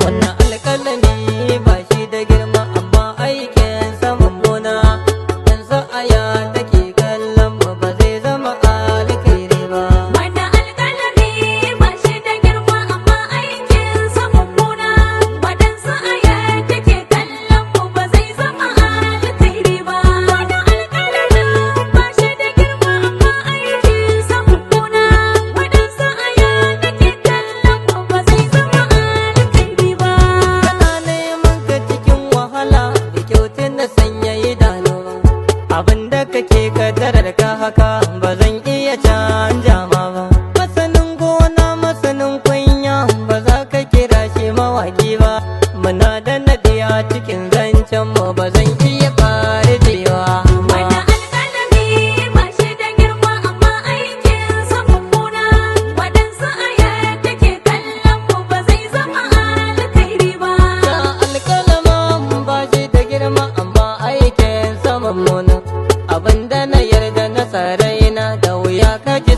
wannan alƙalami ba shi da girma amma aikin sa mummuna. Dan sa'aya take kallon mu ba zai zama alkhairi ba. Wannan alƙalami ba shi da girma amma aikin sa mummuna. Waɗansu aya take kallon mu ba zai zama alkhairi ba. Wannan alƙalami ba shi da girma amma aikin sa mummuna. Waɗansu aya take kallon mu ba zai zama alkhairi ba. Kana neman ka cikin wahala da kyautin na sanya idanu. Abinda kake kaddarar ka haka ba zan iya canja ma ba. Masanin gona masanin kunya ba za ka kira shi mawaki ba. Muna da nadiya cikin zancen mu ba zan iya farjewa ba. Wannan alƙalami ba shi da girma amma aikin sa mummuna. Waɗansu aya take kallon mu ba zai zama alkhairi ba. Da alƙalaman ba shi da girma amma aikin sa mummuna. Abinda na yarda na saraina da wuya ka ji